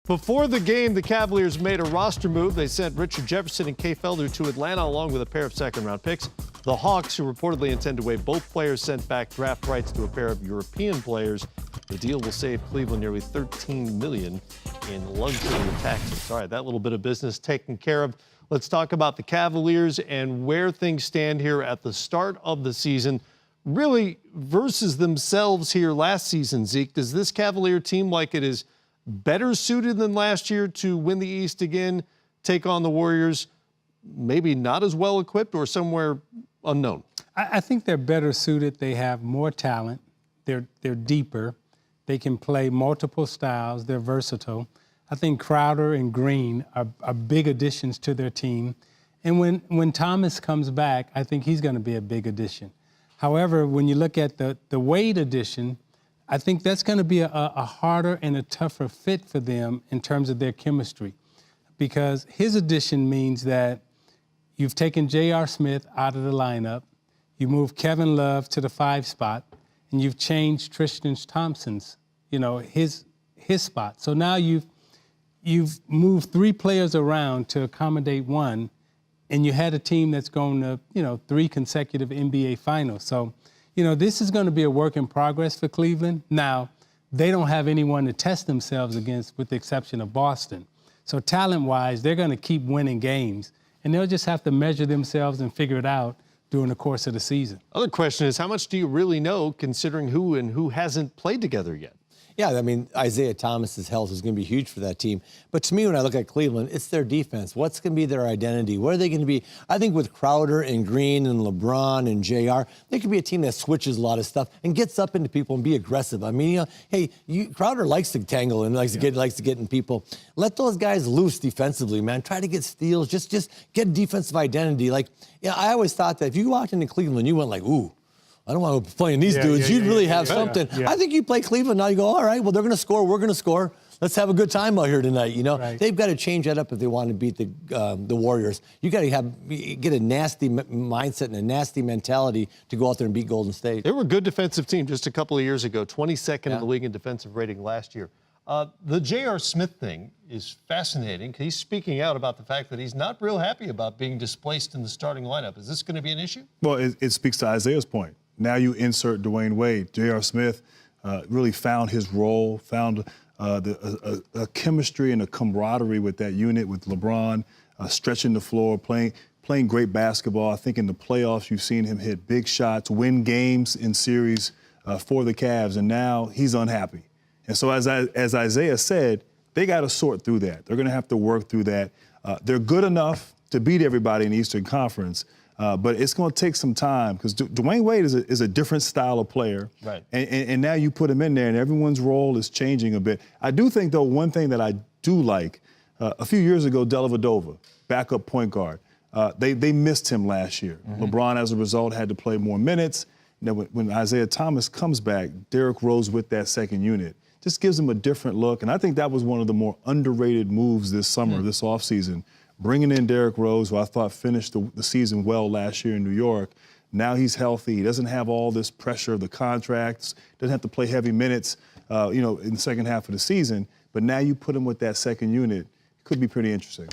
Before the game, the Cavaliers made a roster move. They sent Richard Jefferson and Kay Felder to Atlanta along with a pair of second-round picks. The Hawks, who reportedly intend to waive both players, sent back draft rights to a pair of European players. The deal will save Cleveland nearly $13 million in luxury taxes. All right, that little bit of business taken care of. Let's talk about the Cavaliers and where things stand here at the start of the season. Really versus themselves here last season, Zeke. Does this Cavalier team, like it is better suited than last year to win the East again, take on the Warriors, maybe not as well equipped or somewhere unknown? I think they're better suited. They have more talent. They're deeper. They can play multiple styles. They're versatile. I think Crowder and Green are big additions to their team. And when Thomas comes back, I think he's going to be a big addition. However, when you look at the Wade addition, I think that's going to be a harder and a tougher fit for them in terms of their chemistry, because his addition means that you've taken J.R. Smith out of the lineup, you move Kevin Love to the 5 spot, and you've changed Tristan Thompson's, his spot. So now you've moved 3 players around to accommodate one, and you had a team that's going to, 3 consecutive NBA finals. So, this is going to be a work in progress for Cleveland. Now, they don't have anyone to test themselves against with the exception of Boston. So talent-wise, they're going to keep winning games, and they'll just have to measure themselves and figure it out during the course of the season. Other question is, how much do you really know considering who and who hasn't played together yet? Yeah, I mean, Isaiah Thomas's health is going to be huge for that team. But to me, when I look at Cleveland, it's their defense. What's going to be their identity? What are they going to be? I think with Crowder and Green and LeBron and JR, they could be a team that switches a lot of stuff and gets up into people and be aggressive. I mean, hey, Crowder likes to tangle and likes to get in people. Let those guys loose defensively, man. Try to get steals. Just get defensive identity. Like, I always thought that if you walked into Cleveland, you went like, ooh, I don't want to be playing these dudes. You'd really have something. I think you play Cleveland now. You go, all right, well, they're going to score. We're going to score. Let's have a good time out here tonight. Right. They've got to change that up if they want to beat the Warriors. You got to get a nasty mindset and a nasty mentality to go out there and beat Golden State. They were a good defensive team just a couple of years ago, 22nd in the league in defensive rating last year. The J.R. Smith thing is fascinating. He's speaking out about the fact that he's not real happy about being displaced in the starting lineup. Is this going to be an issue? Well, it speaks to Isaiah's point. Now you insert Dwayne Wade. J.R. Smith really found his role, found a chemistry and a camaraderie with that unit, with LeBron stretching the floor, playing great basketball. I think in the playoffs you've seen him hit big shots, win games in series for the Cavs, and now he's unhappy. And so as Isaiah said, they got to sort through that. They're going to have to work through that. They're good enough to beat everybody in the Eastern Conference. But it's going to take some time because Dwayne Wade is a different style of player. Right. And now you put him in there and everyone's role is changing a bit. I do think, though, one thing that I do like, a few years ago, Dellavedova, backup point guard, they missed him last year. LeBron, as a result, had to play more minutes. Now, when Isaiah Thomas comes back, Derrick Rose with that second unit just gives him a different look. And I think that was one of the more underrated moves this summer, this offseason. Bringing in Derrick Rose, who I thought finished the season well last year in New York. Now he's healthy. He doesn't have all this pressure of the contracts, doesn't have to play heavy minutes, in the second half of the season. But now you put him with that second unit. It could be pretty interesting.